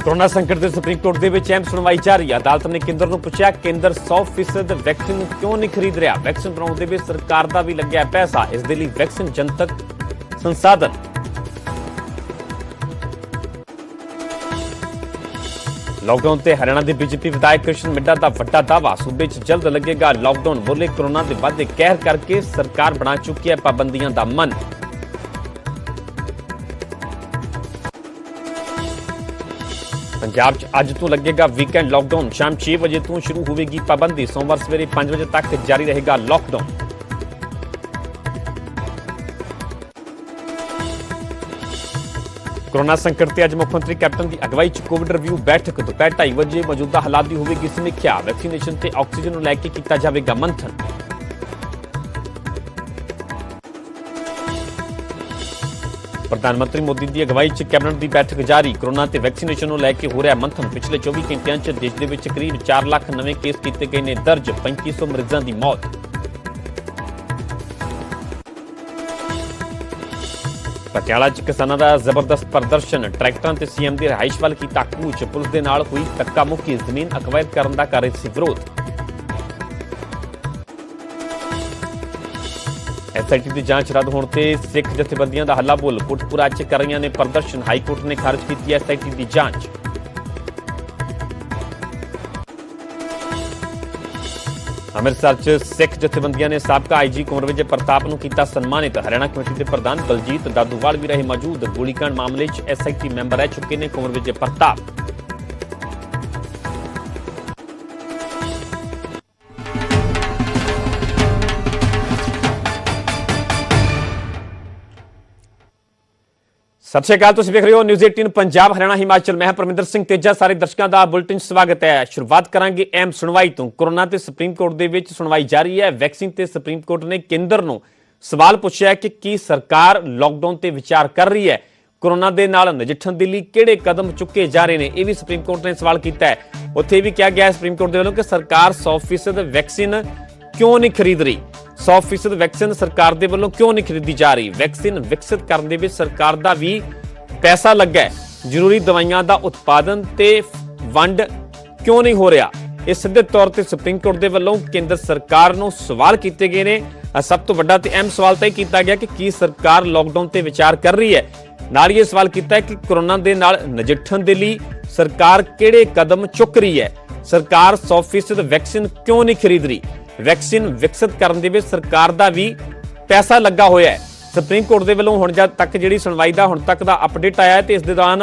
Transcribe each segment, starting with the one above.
Corona संकट के supreme court के अहम सुनवाई जारी। अदालत ने केंद्र को पूछा, केंद्र 100% वैक्सीन क्यों नहीं खरीद रहा। वैक्सीन बनाने में सरकार का भी लग्या पैसा, इस दे लई वैक्सीन जनतक संसाधन। लॉकडाउन से हरियाणा के बीजेपी विधायक कृष्ण मिड्डा का वड्डा दावा, सूबे च जल्द लगेगा लॉकडाउन। बोले कोरोना के वादे कहर करके सरकार बना चुकी है पाबंदियों का मन। पंजाब च अज तो लगेगा वीकेंड लॉकडाउन, शाम 6 बजे तो शुरू होगी पाबंदी। सोमवार सवेरे 5 बजे तक जारी रहेगा लॉकडाउन। कोरोना संकट से अज मुख्यमंत्री कैप्टन की अगवाई च कोविड रिव्यू बैठक। दोपहर 2:30 बजे मौजूदा हालात की होगी समीक्षा। वैक्सीनेशन से ऑक्सीजन को लैके किया जाएगा मंथन। प्रधानमंत्री मोदी की अगवाई च कैबिनेट की बैठक जारी। कोरोना ते वैक्सीनेशन को लैके हो रहा मंथन। पिछले 24 घंटिया च देश के विच करीब 4 लाख नवे केस किए गए ने दर्ज, 3500 मरीजों की मौत। पटियाला च किसानों का जबरदस्त प्रदर्शन, ट्रैक्टरों से सीएम की रिहाइश वाल किया कूच। पुलिस के नाल हुई धक्का मुक्की, जमीन अकवायद करने का कर रहे सी विरोध। SIT की जांच रद्द होने से सिख जथेबंदियों का हल्ला बोल। कोटपुरा च कर रही ने प्रदर्शन, हाईकोर्ट ने खारिज की SIT की जांच। अमृतसर च सिख जथेबंदियों ने साबका IG कुंवर विजय प्रताप को किया सन्मानित। हरियाणा कमेटी के प्रधान बलजीत दादूवाल भी रहे मौजूद। गोलीकांड मामले च SIT मैंबर रह चुके हैं कुंवर विजय प्रताप। सत श्री अकाल, तुसीं देख रहे हो न्यूज़ 18 पंजाब हरियाणा हिमाचल। मैं परमिंदर सिंह तेजा, सारे दर्शकों का बुलेटिन स्वागत है। शुरुआत करांगे अहम सुनवाई तो। कोरोना ते सुप्रीम कोर्ट दे विच सुनवाई जारी है। वैक्सीन ते सुप्रीम कोर्ट ने केंद्र नूं सवाल पूछा है कि की सरकार लॉकडाउन ते विचार कर रही है। कोरोना दे नाल नजिठण दे लई किहड़े कदम चुके जा रहे हैं, यह भी सुप्रीम कोर्ट ने सवाल किया है। उत्थे भी कहा गया है सुप्रीम कोर्ट दे वल्लों कि सरकार 100% वैक्सीन क्यों नहीं खरीद रही। 100% वैक्सीन सरकार दे वल्लों क्यों नहीं खरीदी जा रही। वैक्सीन विकसित करने दे विच सरकार दा भी पैसा लगा है। जरूरी दवाइयां दा उत्पादन ते वंड क्यों नहीं हो रहा। इस सीधे तौर पर सुप्रीम कोर्ट दे वल्लों केंद्र सरकार नूं सवाल किए गए ने। सब तो वड्डा ते अहम सवाल तो यह किया गया कि की सरकार लॉकडाउन ते विचार कर रही है। नाल ये सवाल किया है कि कोरोना दे नाल नजिठण दे लई सरकार किहड़े कदम चुक रही है। सरकार 100% वैक्सीन क्यों नहीं खरीद रही। वैक्सीन विकसित करने दे विच सरकार दा भी पैसा लगा होया है। सुप्रीम कोर्ट के वलों हुण तक जिहड़ी सुनवाई दा हुण तक दा अपडेट आया है, इस दौरान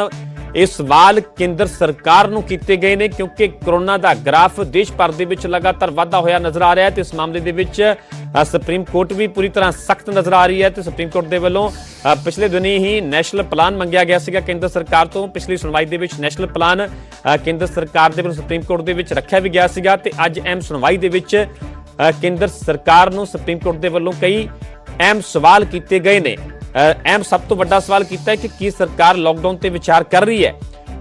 ये सवाल केंद्र सरकार नूं कीते गए ने क्योंकि कोरोना दा ग्राफ देश भर दे विच लगातार वाधा होया नजर आ रहा है। तो इस मामले दे विच सुप्रीम कोर्ट भी पूरी तरह सख्त नजर आ रही है। तो सुप्रीम कोर्ट के वलों पिछले दिनी ही नैशनल प्लान मंगिया गया सीगा केंद्र सरकार तो। पिछली सुनवाई दे विच नैशनल प्लान केंद्र सरकार दे वलों सुप्रीम कोर्ट दे विच रखिया भी गया सीगा। ते अज अहम सुनवाई दे विच केंद्र सरकार नूं सुप्रीम कोर्ट के वलों कई अहम सवाल किए गए ने। अहम सब तो बड़ा सवाल किया है कि की सरकार लॉकडाउन ते विचार कर रही है।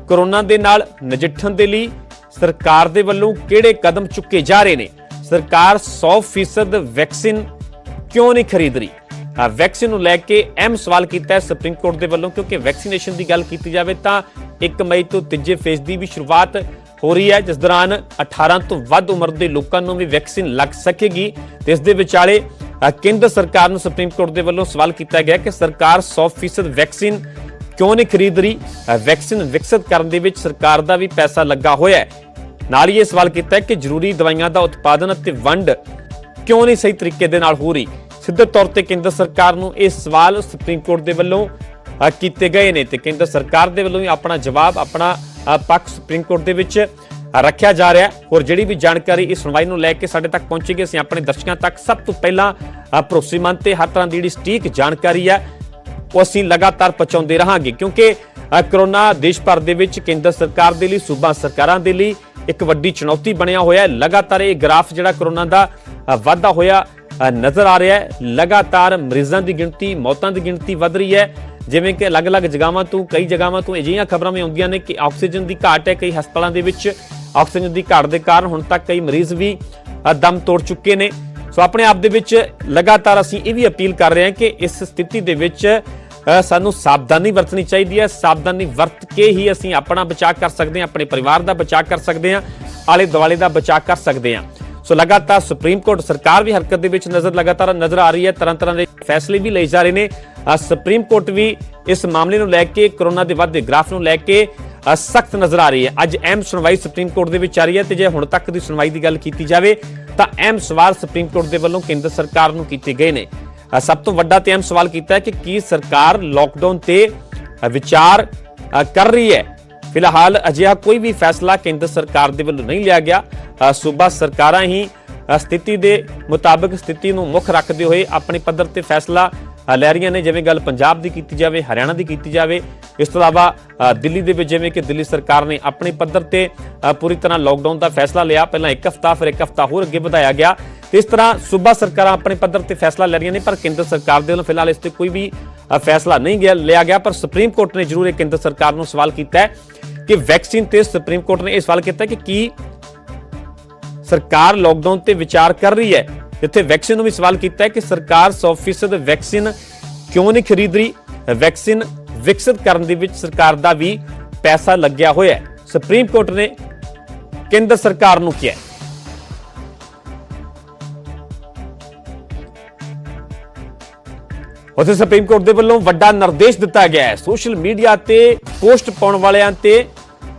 कोरोना दे नाल नजिठण दे लई सरकार दे वल्लों किहड़े कदम चुके जा रहे ने। सरकार 100% वैक्सीन क्यों नहीं खरीद रही। वैक्सीन नूं लैके अहम सवाल किया है सुप्रीम कोर्ट के वल्लों क्योंकि वैक्सीनेशन की गल की जाए तो 1 मई तो तीजे फेज की भी शुरुआत हो रही है, जिस दौरान 18 तो वध उम्र के लोगों को भी वैक्सीन लग सकेगी। इस दे विचाले केंद्र सरकार नूं सुप्रीम कोर्ट के वल्लों सवाल किया गया कि सरकार 100% वैक्सीन क्यों नहीं खरीद रही। वैक्सीन विकसित करने दे विच सरकार का भी पैसा लगा होया है। नाल ये सवाल किया है कि जरूरी दवाइयां का उत्पादन ते वंड क्यों नहीं सही तरीके दे नाल हो रही। सीधे तौर पर केंद्र सरकार नूं ये सवाल सुप्रीम कोर्ट के वल्लों किए गए ने। केंद्र सरकार के वल्लों भी अपना जवाब, अपना पक्ष सुप्रीम कोर्ट के विच रखा जा रहा है। और जिहड़ी भी जानकारी इस सुनवाई नूं लैके साडे तक पहुंचेगी, असीं अपने दर्शकों तक सब तो पहला भरोसेमंद ते हर तरह की जिहड़ी सटीक जानकारी है वो असीं लगातार पहुंचाउंदे रहांगे क्योंकि कोरोना देश भर दे विच केंद्र सरकार दे लई, सूबा सरकारां दे लई एक वड्डी चुनौती बनिया होया है। लगातार ये ग्राफ जिहड़ा कोरोना दा वाधा होया नजर आ रहा है। लगातार मरीजों की गिणती, मौतों की गिणती वध रही है। जिवें कि अलग अलग जगहों तो कई जगहों तो अजिहियां खबरां भी आउंदियां ने कि ऑक्सीजन की घाट है। कई हस्पतालों दे विच ऑक्सीजन की घाट के कारण हुण तक कई मरीज भी दम तोड़ चुके ने। सो अपने आप दे विच लगातार असीं ये भी अपील कर रहे हैं कि इस स्थिति दे विच ਸਾਨੂੰ ਸਾਵਧਾਨੀ ਵਰਤਣੀ ਚਾਹੀਦੀ ਹੈ। ਸਾਵਧਾਨੀ ਵਰਤ ਕੇ ਹੀ ਅਸੀਂ ਆਪਣਾ ਬਚਾਅ ਕਰ ਸਕਦੇ ਹਾਂ, ਆਪਣੇ ਪਰਿਵਾਰ ਦਾ ਬਚਾਅ ਕਰ ਸਕਦੇ ਹਾਂ, ਆਲੇ ਦੁਆਲੇ ਦਾ ਬਚਾਅ ਕਰ ਸਕਦੇ ਹਾਂ। ਸੋ ਲਗਾਤਾਰ ਸੁਪਰੀਮ ਕੋਰਟ ਸਰਕਾਰ ਵੀ ਹਰਕਤ ਦੇ ਵਿੱਚ ਲਗਾਤਾਰ ਨਜ਼ਰ ਆ ਰਹੀ ਹੈ। ਤਰ੍ਹਾਂ ਦੇ ਫੈਸਲੇ ਵੀ ਲਏ ਜਾ ਰਹੇ ਨੇ। ਸੁਪਰੀਮ ਕੋਰਟ ਵੀ ਇਸ ਮਾਮਲੇ ਨੂੰ ਲੈ ਕੇ, ਕੋਰੋਨਾ ਦੇ ਵੱਧਦੇ ਗ੍ਰਾਫ ਨੂੰ ਲੈ ਕੇ ਸਖਤ ਨਜ਼ਰ ਆ ਰਹੀ ਹੈ। ਅੱਜ ਅਹਿਮ ਸੁਣਵਾਈ ਸੁਪਰੀਮ ਕੋਰਟ ਦੇ ਵਿੱਚ ਆ ਰਹੀ ਹੈ ਤੇ ਜੇ ਹੁਣ ਤੱਕ ਦੀ ਸੁਣਵਾਈ ਦੀ ਗੱਲ ਕੀਤੀ ਜਾਵੇ ਤਾਂ ਅਹਿਮ ਸਵਾਲ ਸੁਪਰੀਮ ਕੋਰਟ ਦੇ ਵੱਲੋਂ ਕੇਂਦਰ ਸਰਕਾਰ ਨੂੰ ਕੀਤੇ ਗਏ ਨੇ। ਸਭ ਤੋਂ ਵੱਡਾ ਤੇ ਅਹਿਮ ਸਵਾਲ ਕੀਤਾ ਹੈ ਕਿ ਕੀ ਸਰਕਾਰ ਲੋਕਡਾਊਨ ਤੇ ਵਿਚਾਰ ਕਰ ਰਹੀ ਹੈ। ਫਿਲਹਾਲ ਅਜਿਹਾ ਕੋਈ ਵੀ ਫੈਸਲਾ ਕੇਂਦਰ ਸਰਕਾਰ ਦੇ ਵੱਲੋਂ ਨਹੀਂ ਲਿਆ ਗਿਆ। ਸੂਬਾ ਸਰਕਾਰਾਂ ਹੀ ਸਥਿਤੀ ਦੇ ਮੁਤਾਬਕ, ਸਥਿਤੀ ਨੂੰ ਮੁੱਖ ਰੱਖਦੇ ਹੋਏ ਆਪਣੇ ਪੱਧਰ ਤੇ ਫੈਸਲਾ ਲੈ ਰਹੀਆਂ ਨੇ। ਜਿਵੇਂ ਗੱਲ ਪੰਜਾਬ ਦੀ ਕੀਤੀ ਜਾਵੇ, ਹਰਿਆਣਾ ਦੀ ਕੀਤੀ ਜਾਵੇ, ਇਸ ਤੋਂ ਇਲਾਵਾ ਦਿੱਲੀ ਦੇ ਵਿੱਚ ਜਿਵੇਂ ਕਿ ਦਿੱਲੀ ਸਰਕਾਰ ਨੇ ਆਪਣੇ ਪੱਧਰ ਤੇ ਪੂਰੀ ਤਰ੍ਹਾਂ ਲੋਕਡਾਊਨ ਦਾ ਫੈਸਲਾ ਲਿਆ। ਪਹਿਲਾਂ 1 ਹਫ਼ਤਾ, ਫਿਰ 1 ਹਫ਼ਤਾ ਹੋਰ ਅੱਗੇ ਵਧਾਇਆ ਗਿਆ ਤੇ ਇਸ ਤਰ੍ਹਾਂ ਸੂਬਾ ਸਰਕਾਰਾਂ ਆਪਣੇ ਪੱਧਰ ਤੇ ਫੈਸਲਾ ਲੈ ਰਹੀਆਂ ਨੇ। ਪਰ ਕੇਂਦਰ ਸਰਕਾਰ ਦੇ ਵੱਲੋਂ ਫਿਲਹਾਲ ਇਸ ਤੇ ਕੋਈ ਵੀ ਫੈਸਲਾ ਨਹੀਂ ਲਿਆ ਗਿਆ। ਪਰ ਸੁਪਰੀਮ ਕੋਰਟ ਨੇ ਜ਼ਰੂਰ ਕੇਂਦਰ ਸਰਕਾਰ ਨੂੰ ਸਵਾਲ ਕੀਤਾ ਹੈ ਕਿ ਵੈਕਸੀਨ ਤੇ ਸੁਪਰੀਮ ਕੋਰਟ ਨੇ ਇਹ ਸਵਾਲ ਕੀਤਾ ਕਿ ਕੀ ਸਰਕਾਰ ਲੋਕਡਾਊਨ ਤੇ ਵਿਚਾਰ ਕਰ ਰਹੀ ਹੈ। ਜਿੱਥੇ ਵੈਕਸੀਨ ਨੂੰ ਵੀ ਸਵਾਲ ਕੀਤਾ ਹੈ ਕਿ ਸਰਕਾਰ 100% ਵੈਕਸੀਨ ਕਿਉਂ ਨਹੀਂ ਖਰੀਦ ਰਹੀ। ਵੈਕਸੀਨ ਵਿਕਸਿਤ ਕਰਨ ਦੇ ਵਿੱਚ ਸਰਕਾਰ ਦਾ ਵੀ ਪੈਸਾ ਲੱਗਿਆ ਹੋਇਆ ਹੈ। ਸੁਪਰੀਮ ਕੋਰਟ ਨੇ ਕੇਂਦਰ ਸਰਕਾਰ ਨੂੰ ਕਿਹਾ ਉੱਥੇ ਸੁਪਰੀਮ ਕੋਰਟ ਦੇ ਵੱਲੋਂ ਵੱਡਾ ਨਿਰਦੇਸ਼ ਦਿੱਤਾ ਗਿਆ ਹੈ। ਸੋਸ਼ਲ ਮੀਡੀਆ ਤੇ ਪੋਸਟ ਪਾਉਣ ਵਾਲਿਆਂ ਤੇ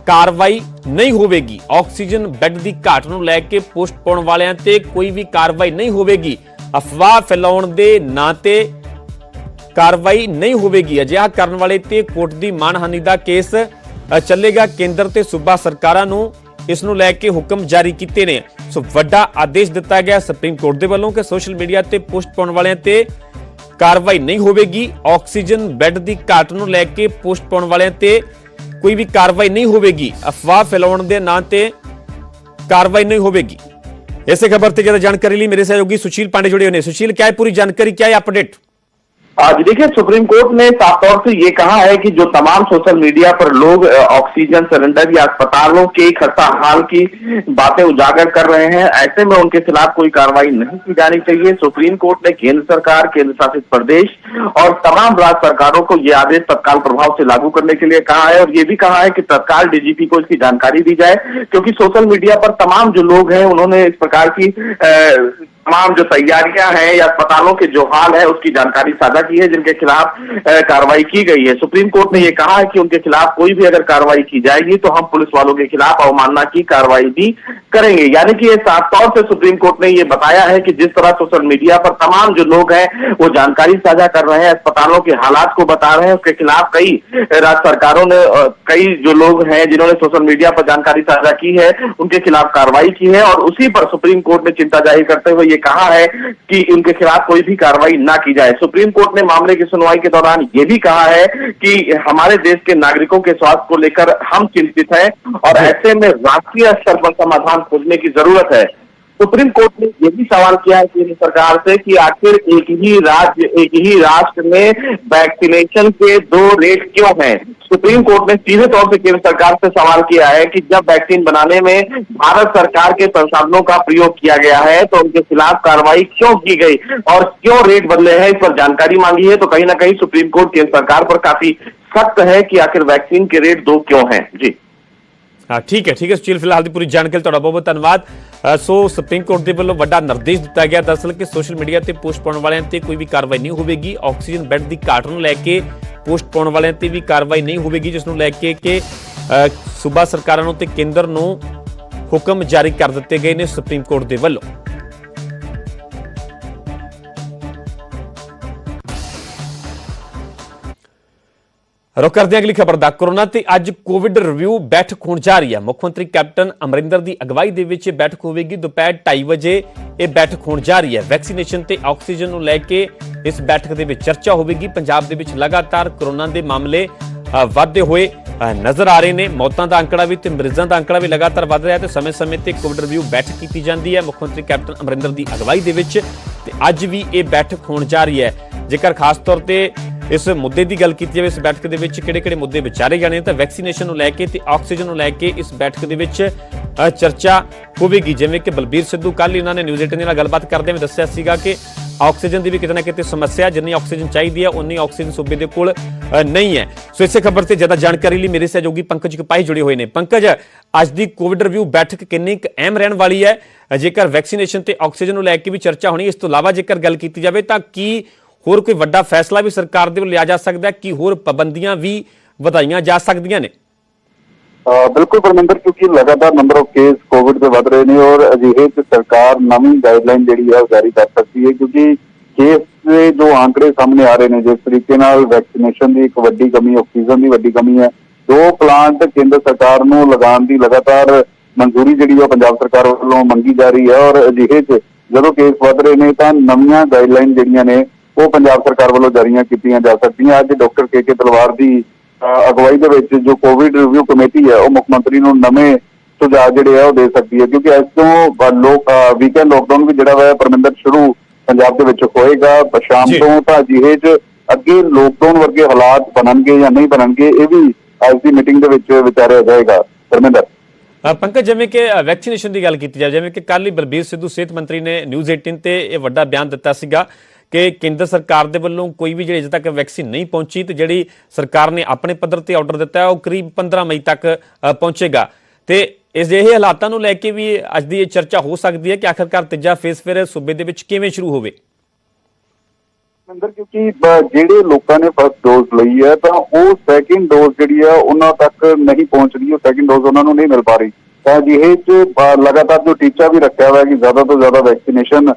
ਕਾਰਵਾਈ ਨਹੀਂ ਹੋਵੇਗੀ। ਆਕਸੀਜਨ ਬੈੱਡ ਦੀ ਘਾਟ ਨੂੰ ਲੈ ਕੇ ਪੋਸਟ ਪਾਉਣ ਵਾਲਿਆਂ ਤੇ ਕੋਈ ਵੀ ਕਾਰਵਾਈ ਨਹੀਂ ਹੋਵੇਗੀ। ਅਫਵਾਹ ਫੈਲਾਉਣ ਦੇ ਨਾਂ ਤੇ ਕਾਰਵਾਈ ਨਹੀਂ ਹੋਵੇਗੀ। ਅਜਿਹਾ ਕਰਨ ਵਾਲੇ ਤੇ ਕੋਰਟ ਦੀ ਮਾਣਹਾਨੀ ਦਾ ਕੇਸ ਚੱਲੇਗਾ। ਕੇਂਦਰ ਤੇ ਸੂਬਾ ਸਰਕਾਰਾਂ ਨੂੰ ਇਸ ਨੂੰ ਲੈ ਕੇ ਹੁਕਮ ਜਾਰੀ ਕੀਤੇ ਨੇ। ਸੋ ਵੱਡਾ ਆਦੇਸ਼ ਦਿੱਤਾ ਗਿਆ ਸੁਪਰੀਮ ਕੋਰਟ ਦੇ ਵੱਲੋਂ ਕਿ ਸੋਸ਼ਲ ਮੀਡੀਆ ਤੇ ਪੋਸਟ ਪਾਉਣ ਵਾਲਿਆਂ ਤੇ ਕਾਰਵਾਈ ਨਹੀਂ ਹੋਵੇਗੀ। ਆਕਸੀਜਨ ਬੈੱਡ ਦੀ ਘਾਟ ਨੂੰ ਲੈ ਕੇ ਪੋਸਟ ਪਾਉਣ ਵਾਲਿਆਂ ਤੇ ਕੋਈ ਵੀ ਕਾਰਵਾਈ ਨਹੀਂ ਹੋਵੇਗੀ। ਅਫਵਾਹ ਫੈਲਾਉਣ ਦੇ ਨਾਂ ਤੇ ਕਾਰਵਾਈ नहीं होगी। ऐसे खबर से ज्यादा जानकारी ली मेरे सहयोगी सुशील पांडे जुड़े हुए। सुशील, क्या है पूरी जानकारी, क्या है अपडेट? आज देखिए, सुप्रीम कोर्ट ने साफ तौर से ये कहा है कि जो तमाम सोशल मीडिया पर लोग ऑक्सीजन सिलेंडर या अस्पतालों के खस्ता हाल की बातें उजागर कर रहे हैं, ऐसे में उनके खिलाफ कोई कार्रवाई नहीं की जानी चाहिए। सुप्रीम कोर्ट ने केंद्र सरकार, केंद्र शासित प्रदेश और तमाम राज्य सरकारों को यह आदेश तत्काल प्रभाव से लागू करने के लिए कहा है और ये भी कहा है कि तत्काल डीजीपी को इसकी जानकारी दी जाए, क्योंकि सोशल मीडिया पर तमाम जो लोग हैं उन्होंने इस प्रकार की तमाम जो तैयारियां हैं या अस्पतालों के जो हाल है उसकी जानकारी साझा की है, जिनके खिलाफ कार्रवाई की गई है। सुप्रीम कोर्ट ने यह कहा है कि उनके खिलाफ कोई भी अगर कार्रवाई की जाएगी तो हम पुलिस वालों के खिलाफ अवमानना की कार्रवाई भी करेंगे। यानी कि ये साफ तौर से सुप्रीम कोर्ट ने यह बताया है कि जिस तरह सोशल मीडिया पर तमाम जो लोग हैं वो जानकारी साझा कर रहे हैं, अस्पतालों के हालात को बता रहे हैं, उसके खिलाफ कई राज्य सरकारों ने, कई जो लोग हैं जिन्होंने सोशल मीडिया पर जानकारी साझा की है उनके खिलाफ कार्रवाई की है और उसी पर सुप्रीम कोर्ट ने चिंता जाहिर करते हुए ये कहा है कि उनके खिलाफ कोई भी कार्रवाई ना की जाए। सुप्रीम कोर्ट ने मामले की सुनवाई के दौरान यह भी कहा है कि हमारे देश के नागरिकों के स्वास्थ्य को लेकर हम चिंतित हैं और ऐसे में राष्ट्रीय स्तर पर समाधान खोजने की जरूरत है। सुप्रीम कोर्ट ने यह भी सवाल किया है केंद्र सरकार से कि आखिर एक ही राष्ट्र में वैक्सीनेशन के दो रेट क्यों हैं। सुप्रीम कोर्ट ने सीधे तौर से केंद्र सरकार से सवाल किया है कि जब वैक्सीन बनाने में भारत सरकार के संसाधनों का प्रयोग किया गया है तो उनके खिलाफ कार्रवाई क्यों की गई और क्यों रेट बदले हैं, इस पर जानकारी मांगी है। तो कहीं ना कहीं सुप्रीम कोर्ट केंद्र सरकार पर काफी सख्त है कि आखिर वैक्सीन के रेट दो क्यों हैं। जी हाँ, ठीक है सुशील, फिलहाल की पूरी जानकारी बहुत बहुत धन्यवाद। सो सुप्रीम कोर्ट के वालों बड़ा निर्देश दिता गया दरअसल कि सोशल मीडिया से पोस्ट पाने वालों पर कोई भी कार्रवाई नहीं होगी। ऑक्सीजन बैड की घाट को लैके पोस्ट पाने वालों पर भी कार्रवाई नहीं होगी, जिसनों लैके कि सूबा सरकारों ते केंद्र नूं हुक्म जारी कर दिते गए ने सुप्रीम कोर्ट के वालों। रुख करते अगली खबर का। कोरोना ते अज कोविड रिव्यू बैठक होने जा रही है। मुख्यमंत्री कैप्टन अमरिंदर की अगवाई दे विच बैठक होगी। दोपहर 2:30 बजे यह बैठक होने जा रही है। वैक्सीनेशन ते ऑक्सीजन को लैके इस बैठक के चर्चा होगी। पंजाब दे विच लगातार कोरोना के मामले वधदे हुए नजर आ रहे हैं। मौतों का आंकड़ा भी मरीजों का आंकड़ा भी लगातार वध रहा है। तो समय समय पर कोविड रिव्यू बैठक की जाती है मुख्यमंत्री कैप्टन अमरिंदर की अगवाई दे विच ते अज भी ये बैठक होने जा रही है। जेकर खास तौर पर इस मुद्दे की गल की जाए, इस बैठक के किहड़े-किहड़े मुद्दे विचारे जाने, तो वैक्सीनेशन को लैके ते ऑक्सीजन को लैके इस बैठक के चर्चा होगी। जिवें कि बलबीर सिद्धू कल उन्होंने न्यूज़ 18 नाल गलबात करदे दस्सिया सीगा कि ਆਕਸੀਜਨ ਦੀ ਵੀ ਕਿਤੇ ਨਾ ਕਿਤੇ ਸਮੱਸਿਆ, ਜਿੰਨੀ ਆਕਸੀਜਨ ਚਾਹੀਦੀ ਹੈ ਉਨੀ ਆਕਸੀਜਨ ਸੂਬੇ ਦੇ ਕੋਲ ਨਹੀਂ ਹੈ। ਸੋ ਇਸੇ ਖਬਰ ਤੇ ਜ਼ਿਆਦਾ ਜਾਣਕਾਰੀ ਲਈ ਮੇਰੇ ਸਹਿਯੋਗੀ ਪੰਕਜ ਕਪਾਹੀ ਜੁੜੇ ਹੋਏ ਨੇ। ਪੰਕਜ, ਅੱਜ ਦੀ ਕੋਵਿਡ ਰਿਵਿਊ ਬੈਠਕ ਕਿੰਨੀ ਕੁ ਅਹਿਮ ਰਹਿਣ ਵਾਲੀ ਹੈ? ਜੇਕਰ ਵੈਕਸੀਨੇਸ਼ਨ ਤੇ ਆਕਸੀਜਨ ਨੂੰ ਲੈ ਕੇ ਵੀ ਚਰਚਾ ਹੋਣੀ, ਇਸ ਤੋਂ ਇਲਾਵਾ ਜੇਕਰ ਗੱਲ ਕੀਤੀ ਜਾਵੇ ਤਾਂ ਕੀ ਹੋਰ ਕੋਈ ਵੱਡਾ ਫੈਸਲਾ ਵੀ ਸਰਕਾਰ ਦੇ ਵੱਲੋਂ ਲਿਆ ਜਾ ਸਕਦਾ ਹੈ? ਕੀ ਹੋਰ ਪਾਬੰਦੀਆਂ ਵੀ ਵਧਾਈਆਂ ਜਾ ਸਕਦੀਆਂ ਨੇ? बिल्कुल परमिंदर, क्योंकि लगातार नंबर ऑफ केस कोविड के बढ़ रहे हैं और अजिहे सरकार नवी गाइडलाइन जी है जारी कर सकती है, क्योंकि केस के जो आंकड़े सामने आ रहे हैं जिस तरीके वैक्सीनेशन की एक वड्डी कमी, ऑक्सीजन की वड्डी कमी है। 2 प्लांट केंद्र सरकार को लगाने की लगातार मंजूरी जी है पंजाब सरकार वालों मंगी जा रही है और अजिहे जो केस बढ़ रहे हैं तो नवी गाइडलाइन जी ने वो पंजाब सरकार वालों जारियां की जा सकती हैं। अज डॉक्टर के तलवार की अगवाई दे विच जो कोविड रिव्यू कमेटी है वो मुख्यमंत्री नूं नवे सुझाव जिहड़े है वो दे सकती है, क्योंकि अज तो लोग वीकेंड लॉकडाउन भी जिहड़ा है परमिंदर शुरू पंजाब दे विच होएगा शाम तो अजिहे च अगे लॉकडाउन वर्गे हालात बननगे या नहीं बननगे ये भी अज की मीटिंग दे विच विचारिया जाएगा। परमिंदर पंकज, जिवें कि वैक्सीनेशन की गल की जाए, जिवें कि कल ही बलबीर सिद्धू सेहत मंत्री ने न्यूज़ 18 ते यह वड्डा बयान दिता सीगा कि केंद्र सरकार के वालों कोई भी अजे तक वैक्सीन नहीं पहुंची, तो जी सरकार ने अपने पद्धर से ऑर्डर दिता है वो करीब 15 मई तक पहुंचेगा। तो अजिहे हालातों को लैके भी अज की चर्चा हो सकती है कि आखिरकार तीजा फेस फिर सूबे दे विच किवें शुरू होवे? क्योंकि जेडे लोगों ने फर्स्ट डोज लई है तो वो सैकेंड डोज जी है उन्होंने तक नहीं पहुंच रही, सैकेंड डोज उन्होंने नहीं मिल पा रही। तो अजिहे लगातार जो टीचा भी रखा हुआ है कि ज्यादा तो ज्यादा वैक्सीनेशन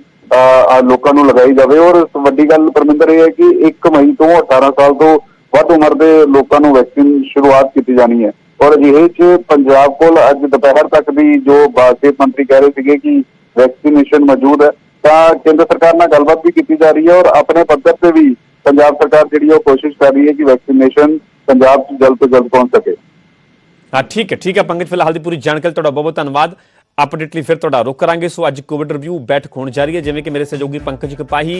लोगों लगाई जाए। और वड्डी गल परमिंदर यह है कि 1 मई तो 18 साल तो वध उम्र के लोगों वैक्सीन शुरुआत की जानी है और अजिहे पंजाब को अज दोपहर तक भी जो सेहत मंत्री कह रहे थे कि वैक्सीनेशन मौजूद है, तो केंद्र सरकार नाल गलबात भी की जा रही है और अपने पद्धर से भी पंजाब सरकार जी कोशिश कर रही है कि वैक्सीनेशन पंजाब जल्द तो जल्द पहुंच सके। हाँ, ठीक है पंकज, फिलहाल की पूरी जानकारी बहुत बहुत धन्यवाद। अपडेट लिए फिर तुहाडा रुख करांगे। सो अज कोविड रिव्यू बैठक होने जा रही है, जिवें कि मेरे सहयोगी पंकज कपाही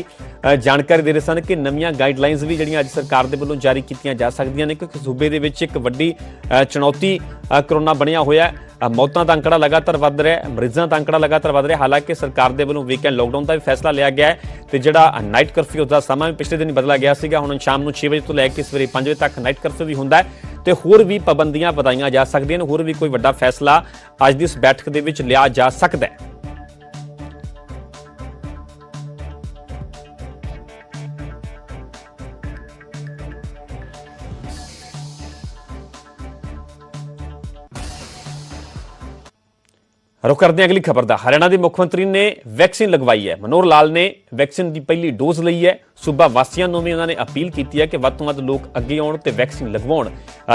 जानकारी दे रहे सन कि नवीं गाइडलाइनस भी जिहड़ियां अज सरकार दे वल्लों जारी कीतियां जा सकदियां ने, क्योंकि सूबे दे विच एक वड्डी चुनौती कोरोना बनिया होया है। मौतां दा अंकड़ा लगातार वध रहा है, मरीज़ां दा अंकड़ा लगातार वध रहा है। हालांकि सरकार दे वल्लों वीकेंड लॉकडाउन का भी फैसला लिया गया है तो जिहड़ा नाइट कर्फ्यू का समा भी पिछले दिन बदला गया सीगा। हुण शाम नूं 6 बजे तो लैके सवेरे 5 बजे तक नाइट कर्फ्यू भी हुंदा है तो होर भी पाबंदियां वधाईयां जा सकदियां ने, होर भी कोई वड्डा फैसला अज दी इस बैठक दे विच लिया जा सकदा है। रुख करते हैं अगली खबर का। हरियाणा के मुख्यमंत्री ने वैक्सीन लगवाई है। मनोहर लाल ने वैक्सीन की पहली डोज ली है। सूबा वासियों को भी उन्होंने अपील की है कि वध तो वध लोग अगे आउण ते वैक्सीन लगवाउण,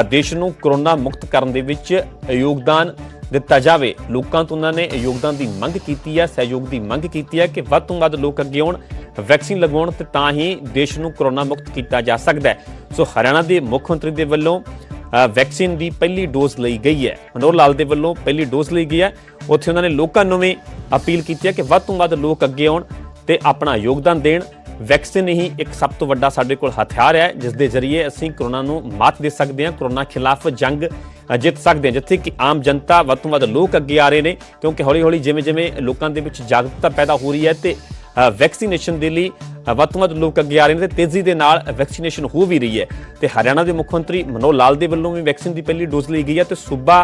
देश को कोरोना मुक्त करने दे विच योगदान दिता जाए। लोगों तो उन्होंने योगदान की मंग की है, सहयोग की मंग की है कि वध तो वध लोग अगे आउण, वैक्सीन लगवाउण ते तां ही देश को कोरोना मुक्त किया जा सकता है। सो हरियाणा के मुख्यमंत्री के वल्लों वैक्सीन की पहली डोज ली गई है। मनोहर लाल के वल्लों पहली डोज ली गई है। उत्थे उन्होंने लोगों को भी अपील की है कि वध तो वध लोग अगे आउण ते अपना योगदान देण। वैक्सीन ही एक सब तो वड्डा साडे कोल हथियार है जिस दे जरिए असीं कोरोना नूं मात दे सकते हैं, कोरोना खिलाफ जंग जित सकते हैं। जिथे कि आम जनता वध तो वध लोग अगे आ रहे हैं, क्योंकि हौली हौली जिवें जिवें लोगों के विच जागरूकता पैदा हो रही है तो वैक्सीनेशन के लिए वध तो वध लोग अगे आ रहे हैं तो तेजी के नाल वैक्सीनेशन हो भी रही है। तो हरियाणा के मुख्यमंत्री मनोहर लाल के वल्लों भी वैक्सीन की पहली डोज ली गई है। तो सूबा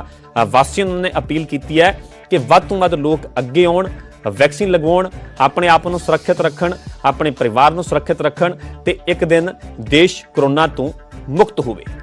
वासियों ने अपील की है कि वध तो वध लोग अगे आउण, वैक्सीन लगवाउण, अपने आप को सुरक्षित रखण, अपने परिवार को सुरक्षित रखण ते एक दिन देश कोरोना तो मुक्त होवे।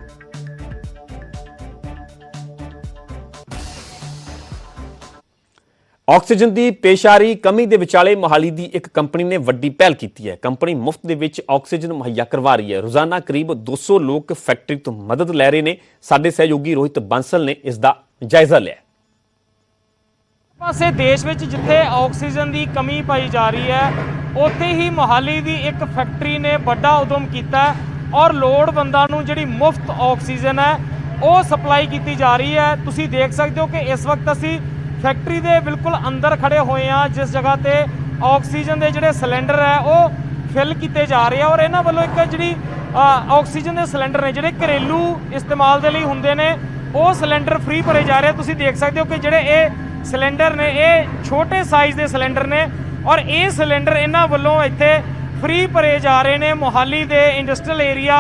ऑक्सीजन की पेश आ रही कमी के विचाले मोहाली की एक कंपनी ने वड्डी पहल की है। कंपनी मुफ्त दे विच ऑक्सीजन मुहैया करवा रही है। रोजाना करीब 200 लोग फैक्ट्री तो मदद लै रहे हैं। साडे सहयोगी रोहित बांसल ने इसका जायजा लिया। पासे देश में जिथे ऑक्सीजन की कमी पाई जा रही है उत्थे ही मोहाली की एक फैक्ट्री ने बड़ा उद्यम किया और लोड़वंदां नूं जिहड़ी मुफ्त ऑक्सीजन है वो सप्लाई की जा रही है। तुसीं देख सकते हो कि इस वक्त असीं फैक्ट्री के बिल्कुल अंदर खड़े हुए हैं जिस जगह पर ऑक्सीजन के जोड़े सिलेंडर है वो फिल किए जा रहे हैं और इन्हों वालों एक जी ऑक्सीजन के सिलेंडर ने जोड़े घरेलू इस्तेमाल के लिए होंगे ने वो सिलेंडर फ्री भरे जा रहे हैं। तुसीं देख सकते हो कि जोड़े ये सिलेंडर ने ये छोटे साइज़ के सिलेंडर ने और ये सिलेंडर इन्हों वालों इत्थे ਫ੍ਰੀ ਭਰੇ ਜਾ ਰਹੇ ਨੇ ਮੋਹਾਲੀ ਦੇ ਇੰਡਸਟਰੀਅਲ ਏਰੀਆ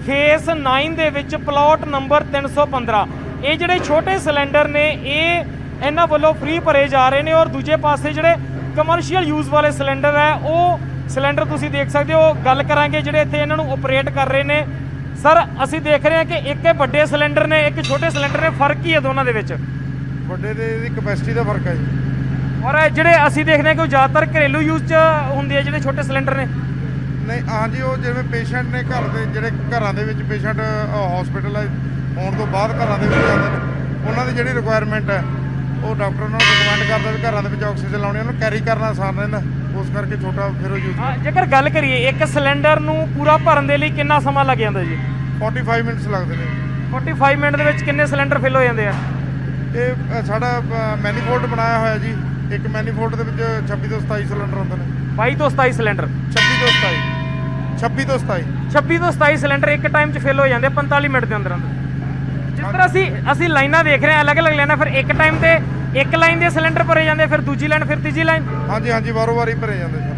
ਫੇਸ 9 ਦੇ ਵਿੱਚ ਪਲਾਟ ਨੰਬਰ 315। ਇਹ ਜਿਹੜੇ ਛੋਟੇ ਸਿਲੰਡਰ ਨੇ ਇਹ ਇਹਨਾਂ ਵੱਲੋਂ ਫ੍ਰੀ ਭਰੇ ਜਾ ਰਹੇ ਨੇ ਔਰ ਦੂਜੇ ਪਾਸੇ ਜਿਹੜੇ ਕਮਰਸ਼ੀਅਲ ਯੂਜ਼ ਵਾਲੇ ਸਿਲੰਡਰ ਹੈ ਉਹ ਸਿਲੰਡਰ ਤੁਸੀਂ ਦੇਖ ਸਕਦੇ ਹੋ। ਗੱਲ ਕਰਾਂਗੇ ਜਿਹੜੇ ਇੱਥੇ ਇਹਨਾਂ ਨੂੰ ਆਪਰੇਟ ਕਰ ਰਹੇ ਨੇ। ਸਰ ਅਸੀਂ ਦੇਖ ਰਹੇ ਹਾਂ ਕਿ ਇੱਕ ਵੱਡੇ ਸਿਲੰਡਰ ਨੇ ਇੱਕ ਛੋਟੇ ਸਿਲੰਡਰ ਨੇ, ਫਰਕ ਕੀ ਹੈ ਦੋਨਾਂ ਦੇ ਵਿੱਚ? ਵੱਡੇ ਦੇ ਦੀ ਕਪੈਸਿਟੀ ਦਾ ਫਰਕ ਹੈ ਜੀ। ਔਰ ਜਿਹੜੇ ਅਸੀਂ ਦੇਖਦੇ ਹਾਂ ਕਿ ਉਹ ਜ਼ਿਆਦਾਤਰ ਘਰੇਲੂ ਯੂਜ਼ 'ਚ ਹੁੰਦੇ ਆ ਜਿਹੜੇ ਛੋਟੇ ਸਿਲੰਡਰ ਨੇ। ਨਹੀਂ ਹਾਂਜੀ, ਉਹ ਜਿਵੇਂ ਪੇਸ਼ੈਂਟ ਨੇ ਘਰ ਦੇ ਜਿਹੜੇ ਘਰਾਂ ਦੇ ਵਿੱਚ ਪੇਸ਼ੈਂਟ ਹਸਪੀਟਲਾਈਜ਼ ਹੋਣ ਤੋਂ ਬਾਅਦ ਘਰਾਂ ਦੇ ਵਿੱਚ ਜਾਂਦੇ ਨੇ, ਉਹਨਾਂ ਦੀ ਜਿਹੜੀ ਰਿਕੁਆਇਰਮੈਂਟ ਹੈ ਉਹ ਡਾਕਟਰ ਉਹਨਾਂ ਨੂੰ ਰਿਕਮੈਂਡ ਕਰਦਾ ਵੀ ਘਰਾਂ ਦੇ ਵਿੱਚ ਆਕਸੀਜਨ ਲਾਉਣੀ, ਉਹਨੂੰ ਕੈਰੀ ਕਰਨਾ ਆਸਾਨ ਰਹਿੰਦਾ, ਉਸ ਕਰਕੇ ਛੋਟਾ ਫਿਰ ਉਹ ਯੂਜ਼। ਜੇਕਰ ਗੱਲ ਕਰੀਏ ਇੱਕ ਸਿਲੰਡਰ ਨੂੰ ਪੂਰਾ ਭਰਨ ਦੇ ਲਈ ਕਿੰਨਾ ਸਮਾਂ ਲੱਗ ਜਾਂਦਾ ਜੀ? 45 ਮਿੰਟਸ ਲੱਗਦੇ ਨੇ। 45 ਮਿੰਟ ਦੇ ਵਿੱਚ ਕਿੰਨੇ ਸਿਲੰਡਰ ਫਿਲ ਹੋ ਜਾਂਦੇ ਆ? ਇਹ ਸਾਡਾ ਮੈਨੀਫੋਲਡ ਬਣਾਇਆ ਹੋਇਆ ਜੀ। ਇੱਕ ਮੈਨੀਫੋਲਡ ਦੇ ਵਿੱਚ 26 ਤੋਂ 27 ਸਿਲੰਡਰ ਹੁੰਦੇ ਨੇ। 22 ਤੋਂ 27 ਸਿਲੰਡਰ? 26 ਤੋਂ 27 26 ਤੋਂ 27 26 ਤੋਂ 27 ਸਿਲੰਡਰ ਇੱਕ ਟਾਈਮ 'ਚ ਫਿਲ ਹੋ ਜਾਂਦੇ 45 ਮਿੰਟ ਦੇ ਅੰਦਰ ਅੰਦਰ। ਜਿਸ ਤਰ੍ਹਾਂ ਅਸੀਂ ਲਾਈਨਾਂ ਦੇਖ ਰਹੇ ਹਾਂ ਅਲੱਗ-ਅਲੱਗ ਲਾਈਨਾਂ, ਫਿਰ ਇੱਕ ਟਾਈਮ ਤੇ ਇੱਕ ਲਾਈਨ ਦੇ ਸਿਲੰਡਰ ਭਰੇ ਜਾਂਦੇ, ਫਿਰ ਦੂਜੀ ਲਾਈਨ, ਫਿਰ ਤੀਜੀ ਲਾਈਨ? ਹਾਂਜੀ ਹਾਂਜੀ, ਵਾਰੋ-ਵਾਰੀ ਭਰੇ ਜਾਂਦੇ ਸਰ।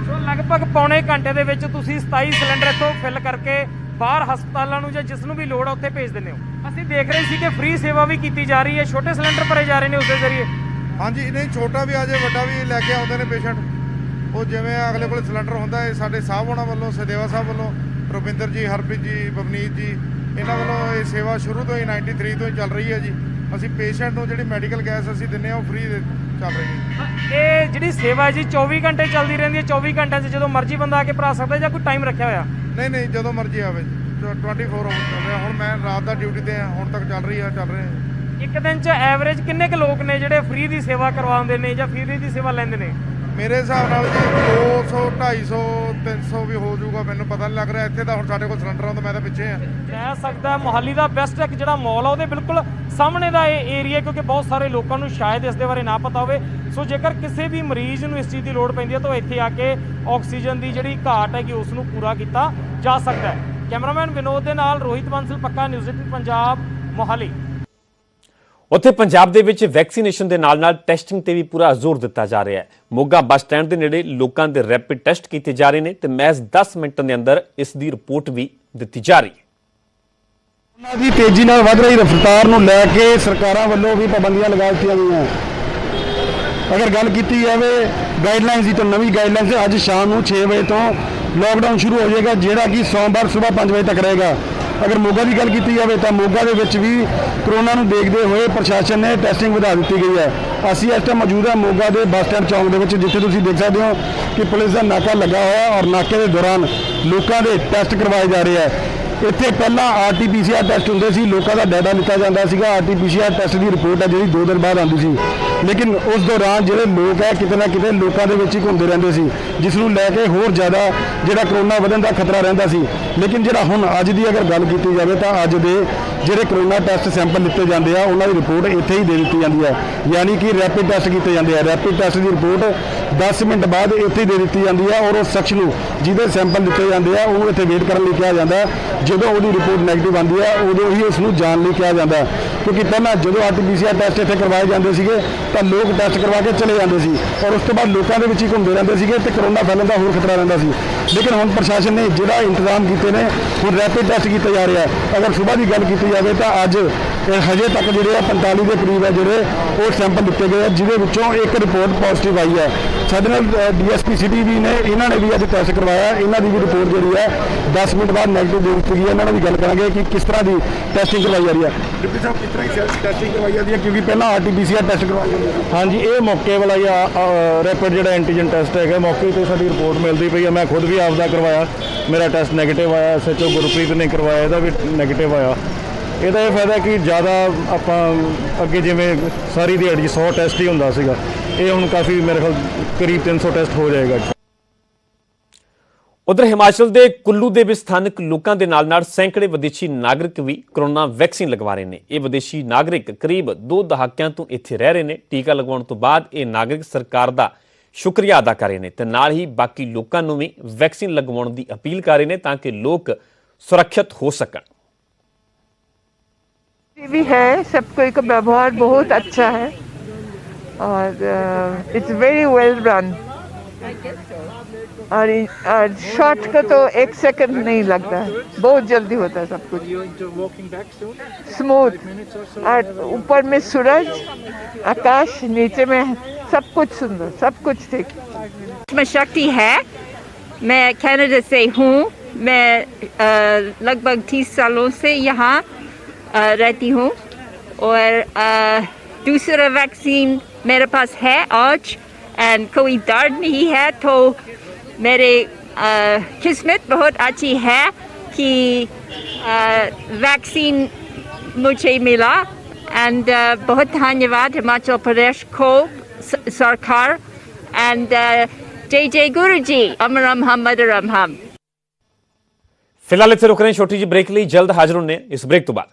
ਸੋ ਲਗਭਗ ਪੌਣੇ ਘੰਟੇ ਦੇ ਵਿੱਚ ਤੁਸੀਂ 27 ਸਿਲੰਡਰ ਇੱਥੋਂ ਫਿਲ ਕਰਕੇ ਬਾਹਰ ਹਸਪਤਾਲਾਂ ਨੂੰ ਜਾਂ ਜਿਸ ਨੂੰ ਵੀ ਲੋੜ ਆ ਉੱਥੇ ਭੇਜ ਦਿੰਦੇ ਹੋ। ਅਸੀਂ ਦੇਖ ਰਹੇ ਸੀ ਕਿ ਫ੍ਰੀ ਸੇਵਾ ਵੀ ਕੀਤੀ ਜਾ ਰਹੀ ਹੈ, ਛੋਟੇ ਸਿਲੰਡਰ ਭਰੇ ਜਾ ਰਹੇ ਨੇ ਉਸ ਦੇ ਜ਼ਰੀਏ। ਹਾਂਜੀ, ਨਹੀਂ ਛੋਟਾ ਵੀ ਆ ਜਾਏ ਵੱਡਾ ਵੀ ਲੈ ਕੇ ਆਉਂਦੇ ਨੇ ਪੇਸ਼ੈਂਟ। ਉਹ ਜਿਵੇਂ ਅਗਲੇ ਕੋਲ ਸਿਲੰਡਰ ਹੁੰਦਾ ਹੈ, ਸਾਡੇ ਸਾਹਿਬ ਉਹਨਾਂ ਵੱਲੋਂ, ਸਦੇਵਾ ਸਾਹਿਬ ਵੱਲੋਂ, ਰਵਿੰਦਰ ਜੀ, ਹਰਪ੍ਰੀਤ ਜੀ, ਬਵਨੀਤ ਜੀ, ਇਹਨਾਂ ਵੱਲੋਂ ਇਹ ਸੇਵਾ ਸ਼ੁਰੂ ਤੋਂ ਹੀ 93 ਤੋਂ ਹੀ ਚੱਲ ਰਹੀ ਹੈ ਜੀ। ਅਸੀਂ ਪੇਸ਼ੈਂਟ ਨੂੰ ਜਿਹੜੀ ਮੈਡੀਕਲ ਗੈਸ ਅਸੀਂ ਦਿੰਦੇ ਹਾਂ ਉਹ ਫ੍ਰੀ ਚੱਲ ਰਹੀ ਹੈ। ਇਹ ਜਿਹੜੀ ਸੇਵਾ ਹੈ ਜੀ 24 ਘੰਟੇ ਚੱਲਦੀ ਰਹਿੰਦੀ ਹੈ? 24 ਘੰਟਿਆਂ 'ਚ ਜਦੋਂ ਮਰਜ਼ੀ ਬੰਦਾ ਆ ਕੇ ਭਰਾ ਸਕਦਾ ਜਾਂ ਕੋਈ ਟਾਈਮ ਰੱਖਿਆ ਹੋਇਆ? ਨਹੀਂ, ਜਦੋਂ ਮਰਜ਼ੀ ਆਵੇ ਜੀ, 24 ਆਵਰ ਚੱਲ ਰਿਹਾ। ਹੁਣ ਮੈਂ ਰਾਤ ਦਾ ਡਿਊਟੀ ਤੇ ਹਾਂ, ਹੁਣ ਤੱਕ ਚੱਲ ਰਹੇ ਹਾਂ। ਇੱਕ ਦਿਨ 'ਚ ਐਵਰੇਜ ਕਿੰਨੇ ਕੁ ਲੋਕ ਨੇ ਜਿਹੜੇ ਫ੍ਰੀ ਦੀ ਸੇਵਾ ਕਰਵਾਉਂਦੇ ਨੇ ਜਾਂ ਫ੍ਰੀ ਦੀ ਸੇਵਾ ਲੈਂਦੇ ਨੇ? ਮੇਰੇ ਹਿਸਾਬ ਨਾਲ ਜੀ 200, 250, 300 ਵੀ ਹੋ ਜਾਊਗਾ, ਮੈਨੂੰ ਪਤਾ ਨਹੀਂ ਲੱਗ ਰਿਹਾ। ਇੱਥੇ ਤਾਂ ਹੁਣ ਸਾਡੇ ਕੋਲ ਸਿਲੰਡਰ ਆਉਂਦਾ, ਮੈਂ ਤਾਂ ਪਿੱਛੇ ਆ। ਕਹਿ ਸਕਦਾ ਮੋਹਾਲੀ ਦਾ ਬੈਸਟ ਇੱਕ ਜਿਹੜਾ ਮਾਲ ਆ ਉਹਦੇ ਬਿਲਕੁਲ ਸਾਹਮਣੇ ਦਾ ਇਹ ਏਰੀਆ, ਕਿਉਂਕਿ ਬਹੁਤ ਸਾਰੇ ਲੋਕਾਂ ਨੂੰ ਸ਼ਾਇਦ ਇਸ ਦੇ ਬਾਰੇ ਨਾ ਪਤਾ ਹੋਵੇ। ਸੋ ਜੇਕਰ ਕਿਸੇ ਵੀ ਮਰੀਜ਼ ਨੂੰ ਇਸ ਚੀਜ਼ ਦੀ ਲੋੜ ਪੈਂਦੀ ਹੈ ਤਾਂ ਇੱਥੇ ਆ ਕੇ ਆਕਸੀਜਨ ਦੀ ਜਿਹੜੀ ਘਾਟ ਹੈ ਕਿ ਉਸ ਨੂੰ ਪੂਰਾ ਕੀਤਾ ਜਾ ਸਕਦਾ ਹੈ। ਕੈਮਰਾਮੈਨ ਵਿਨੋਦ ਦੇ ਨਾਲ ਰੋਹਿਤ ਬਾਂਸਲ, ਪੱਕਾ ਨਿਊਜ਼ 18 ਪੰਜਾਬ, ਮੋਹਾਲੀ। ਉੱਥੇ ਪੰਜਾਬ ਦੇ ਵਿੱਚ ਵੈਕਸੀਨੇਸ਼ਨ ਦੇ ਨਾਲ-ਨਾਲ ਟੈਸਟਿੰਗ ਤੇ ਵੀ ਪੂਰਾ ਜ਼ੋਰ ਦਿੱਤਾ ਜਾ ਰਿਹਾ ਹੈ। ਮੋਗਾ ਬੱਸ ਸਟੈਂਡ ਦੇ ਨੇੜੇ ਲੋਕਾਂ ਦੇ ਰੈਪਿਡ ਟੈਸਟ ਕੀਤੇ ਜਾ ਰਹੇ ਨੇ ਤੇ ਮਹਿਜ਼ 10 ਮਿੰਟਾਂ ਦੇ ਅੰਦਰ ਇਸ ਦੀ ਰਿਪੋਰਟ ਵੀ ਦਿੱਤੀ ਜਾ ਰਹੀ ਹੈ। ਉਹਨਾਂ ਦੀ ਤੇਜ਼ੀ ਨਾਲ ਵੱਧ ਰਹੀ ਰਫ਼ਤਾਰ ਨੂੰ ਲੈ ਕੇ ਸਰਕਾਰਾਂ ਵੱਲੋਂ ਵੀ ਪਾਬੰਦੀਆਂ ਲਗਾ ਦਿੱਤੀਆਂ ਗਈਆਂ। ਅਗਰ ਗੱਲ ਕੀਤੀ ਜਾਵੇ ਗਾਈਡਲਾਈਨਸ ਦੀ ਤਾਂ ਨਵੀਂ ਗਾਈਡਲਾਈਨਸ ਅੱਜ ਸ਼ਾਮ ਨੂੰ 6 ਵਜੇ ਤੋਂ ਲੋਕਡਾਊਨ ਸ਼ੁਰੂ ਹੋ ਜਾਏਗਾ, ਜਿਹੜਾ ਕਿ ਸੋਮਵਾਰ ਸਵੇਰ 5 ਵਜੇ ਤੱਕ ਰਹੇਗਾ। ਅਗਰ ਮੋਗਾ ਦੀ ਗੱਲ ਕੀਤੀ ਜਾਵੇ ਤਾਂ ਮੋਗਾ ਦੇ ਵਿੱਚ ਵੀ ਕਰੋਨਾ ਨੂੰ ਦੇਖਦੇ ਹੋਏ ਪ੍ਰਸ਼ਾਸਨ ਨੇ ਟੈਸਟਿੰਗ ਵਧਾ ਦਿੱਤੀ ਗਈ ਹੈ। ਅਸੀਂ ਇਸ ਟਾਈਮ ਮੌਜੂਦ ਹਾਂ ਮੋਗਾ ਦੇ ਬੱਸ ਸਟੈਂਡ ਚੌਂਕ ਦੇ ਵਿੱਚ, ਜਿੱਥੇ ਤੁਸੀਂ ਦੇਖ ਸਕਦੇ ਹੋ ਕਿ ਪੁਲਿਸ ਦਾ ਨਾਕਾ ਲੱਗਾ ਹੋਇਆ ਔਰ ਨਾਕੇ ਦੇ ਦੌਰਾਨ ਲੋਕਾਂ ਦੇ ਟੈਸਟ ਕਰਵਾਏ ਜਾ ਰਹੇ ਹੈ। ਇੱਥੇ ਪਹਿਲਾਂ RT-PCR ਟੈਸਟ ਹੁੰਦੇ ਸੀ, ਲੋਕਾਂ ਦਾ ਡਾਟਾ ਲਿੱਤਾ ਜਾਂਦਾ ਸੀਗਾ। RT-PCR ਟੈਸਟ ਦੀ ਰਿਪੋਰਟ ਹੈ ਜਿਹੜੀ 2 ਦਿਨ ਬਾਅਦ ਆਉਂਦੀ ਸੀ, ਲੇਕਿਨ ਉਸ ਦੌਰਾਨ ਜਿਹੜੇ ਲੋਕ ਹੈ ਕਿਤੇ ਨਾ ਕਿਤੇ ਲੋਕਾਂ ਦੇ ਵਿੱਚ ਹੀ ਘੁੰਮਦੇ ਰਹਿੰਦੇ ਸੀ, ਜਿਸ ਨੂੰ ਲੈ ਕੇ ਹੋਰ ਜ਼ਿਆਦਾ ਜਿਹੜਾ ਕਰੋਨਾ ਵਧਣ ਦਾ ਖਤਰਾ ਰਹਿੰਦਾ ਸੀ। ਲੇਕਿਨ ਜਿਹੜਾ ਹੁਣ ਅੱਜ ਦੀ ਅਗਰ ਗੱਲ ਕੀਤੀ ਜਾਵੇ ਤਾਂ ਅੱਜ ਦੇ ਜਿਹੜੇ ਕਰੋਨਾ ਟੈਸਟ ਸੈਂਪਲ ਲਿੱਤੇ ਜਾਂਦੇ ਆ ਉਹਨਾਂ ਦੀ ਰਿਪੋਰਟ ਇੱਥੇ ਹੀ ਦੇ ਦਿੱਤੀ ਜਾਂਦੀ ਹੈ, ਯਾਨੀ ਕਿ ਰੈਪਿਡ ਟੈਸਟ ਕੀਤੇ ਜਾਂਦੇ ਆ। ਰੈਪਿਡ ਟੈਸਟ ਦੀ ਰਿਪੋਰਟ 10 ਮਿੰਟ ਬਾਅਦ ਇੱਥੇ ਹੀ ਦੇ ਦਿੱਤੀ ਜਾਂਦੀ ਹੈ ਔਰ ਉਸ ਸ਼ਖਸ ਨੂੰ ਜਿਹਦੇ ਸੈਂਪਲ ਦਿੱਤੇ ਜਾਂਦੇ ਆ ਉਹਨੂੰ ਇੱਥੇ ਵੇਟ ਕਰਨ ਲਈ ਕਿਹਾ ਜਾਂਦਾ। ਜਦੋਂ ਉਹਦੀ ਰਿਪੋਰਟ ਨੈਗੇਟਿਵ ਆਉਂਦੀ ਹੈ ਉਦੋਂ ਹੀ ਉਸ ਨੂੰ ਜਾਣ ਲਈ ਕਿਹਾ ਜਾਂਦਾ, ਕਿਉਂਕਿ ਪਹਿਲਾਂ ਜਦੋਂ RT-PCR ਟੈਸਟ ਇੱਥੇ ਕਰਵਾਏ ਜਾਂਦੇ ਸੀਗੇ ਤਾਂ ਲੋਕ ਟੈਸਟ ਕਰਵਾ ਕੇ ਚਲੇ ਜਾਂਦੇ ਸੀ ਔਰ ਉਸ ਤੋਂ ਬਾਅਦ ਲੋਕਾਂ ਦੇ ਵਿੱਚ ਹੀ ਘੁੰਮਦੇ ਰਹਿੰਦੇ ਸੀਗੇ ਤੇ ਕਰੋਨਾ ਫੈਲਣ ਦਾ ਹੋਰ ਖਤਰਾ ਰਹਿੰਦਾ ਸੀ। ਲੇਕਿਨ ਹੁਣ ਪ੍ਰਸ਼ਾਸਨ ਨੇ ਜਿਹੜਾ ਇੰਤਜ਼ਾਮ ਕੀਤੇ ਨੇ, ਹੁਣ ਰੈਪਿਡ ਟੈਸਟ ਕੀਤਾ ਜਾ ਰਿਹਾ ਹੈ। ਅਗਰ ਸਵੇਰ ਦੀ ਗੱਲ ਕੀਤੀ ਜਾਵੇ ਤਾਂ ਅੱਜ ਹਜੇ ਤੱਕ ਜਿਹੜੇ ਆ 45 ਦੇ ਕਰੀਬ ਹੈ ਜਿਹੜੇ ਉਹ ਸੈਂਪਲ ਦਿੱਤੇ ਗਏ ਆ, ਜਿਹਦੇ ਵਿੱਚੋਂ ਇੱਕ ਰਿਪੋਰਟ ਪੋਜ਼ਿਟਿਵ ਆਈ ਹੈ। ਸਾਡੇ ਨਾਲ DSP ਸਿਟੀ ਵੀ ਨੇ, ਇਹਨਾਂ ਨੇ ਵੀ ਅੱਜ ਟੈਸਟ ਕਰਵਾਇਆ। ਇਹਨਾਂ ਦੀ ਵੀ ਰਿਪੋਰਟ ਜਿਹੜੀ ਹੈ 10 ਮਿੰਟ ਬਾਅਦ ਨੈਗੇਟਿਵ ਦੇ ਦਿੱਤੀ ਗਈ ਹੈ। ਇਹਨਾਂ ਨਾਲ ਵੀ ਗੱਲ ਕਰਾਂਗੇ ਕਿ ਕਿਸ ਤਰ੍ਹਾਂ ਦੀ ਟੈਸਟਿੰਗ ਕਰਵਾਈ ਜਾ ਰਹੀ ਹੈ। ਡਿਪਟੀ ਸਾਹਿਬ, ਕਿਸ ਤਰ੍ਹਾਂ ਦੀ ਟੈਸਟਿੰਗ ਕਰਵਾਈ ਜਾਂਦੀ ਹੈ, ਕਿਉਂਕਿ ਪਹਿਲਾਂ RT-PCR ਟੈਸਟ ਕਰਵਾਇਆ ਜਾਂਦਾ? ਹਾਂਜੀ, ਇਹ ਮੌਕੇ ਵਾਲਾ ਰੈਪਿਡ ਜਿਹੜਾ ਐਂਟੀਜਨ ਟੈਸਟ ਹੈਗਾ, ਮੌਕੇ 'ਤੇ ਸਾਡੀ ਰਿਪੋਰਟ ਮਿਲਦੀ ਪਈ ਹੈ। ਮੈਂ ਖੁਦ ਵੀ ਆਪਦਾ ਕਰਵਾਇਆ, ਮੇਰਾ ਟੈਸਟ ਨੈਗੇਟਿਵ ਆਇਆ। SHO ਗੁਰਪ੍ਰੀਤ ਨੇ ਕਰਵਾਇਆ, ਇਹਦਾ ਵੀ ਨੈਗੇਟਿਵ ਆਇਆ। ਇਹਦਾ ਇਹ ਫਾਇਦਾ ਕਿ ਜ਼ਿਆਦਾ ਆਪਾਂ ਅੱਗੇ ਜਿਵੇਂ ਸਾਰੀ ਦਿਹਾੜੀ 100 ਟੈਸਟ ਹੀ ਹੁੰਦਾ ਸੀਗਾ, ਇਹ ਹੁਣ ਕਾਫੀ ਮੇਰੇ ਖਿਆਲ ਕਰੀਬ 300 ਟੈਸਟ ਹੋ ਜਾਏਗਾ। ਉਧਰ ਹਿਮਾਚਲ ਦੇ ਕੁੱਲੂ ਦੇ ਵੀ ਸਥਾਨਕ ਲੋਕਾਂ ਦੇ ਨਾਲ-ਨਾਲ ਸੈਂਕੜੇ ਵਿਦੇਸ਼ੀ ਨਾਗਰਿਕ ਵੀ ਕਰੋਨਾ ਵੈਕਸੀਨ ਲਗਵਾ ਰਹੇ ਨੇ। ਇਹ ਵਿਦੇਸ਼ੀ ਨਾਗਰਿਕ ਕਰੀਬ 2 ਦਹਾਕਿਆਂ ਤੋਂ ਇੱਥੇ ਰਹਿ ਰਹੇ ਨੇ। ਟੀਕਾ ਲਗਵਾਉਣ ਤੋਂ ਬਾਅਦ ਇਹ ਨਾਗਰਿਕ ਸਰਕਾਰ ਦਾ ਸ਼ੁਕਰੀਆ ਅਦਾ ਕਰ ਰਹੇ ਨੇ ਤੇ ਨਾਲ ਹੀ ਬਾਕੀ ਲੋਕਾਂ ਨੂੰ ਵੀ ਵੈਕਸੀਨ ਲਗਵਾਉਣ ਦੀ ਅਪੀਲ ਕਰ ਰਹੇ ਨੇ ਤਾਂ ਕਿ ਲੋਕ ਸੁਰੱਖਿਅਤ ਹੋ ਸਕਣ। भी है, सबको का व्यवहार बहुत अच्छा है और इट्स वेरी वेल रन। और शॉर्ट का तो 1 सेकंड नहीं लगता है, बहुत जल्दी होता है सब कुछ स्मूथ। और ऊपर में सूरज, आकाश, नीचे में सब कुछ सुंदर, सब कुछ ठीक। मैं शक्ति है, मैं कनाडा से हूँ। मैं लगभग 30 सालों से यहाँ रहती हूँ और दूसरा वैक्सीन मेरे पास है आज एंड कोई दर्द नहीं है, तो मेरे किस्मत बहुत अच्छी है कि वैक्सीन मुझे मिला एंड बहुत धन्यवाद हिमाचल प्रदेश को, सरकार एंड जय जय गुरु जी, अमरम हम मदरम हम। फिलहाल इत्थे रुक रहे हैं छोटी जी ब्रेक ਲਈ, जल्द हाजिर होने इस ब्रेक तो बाद।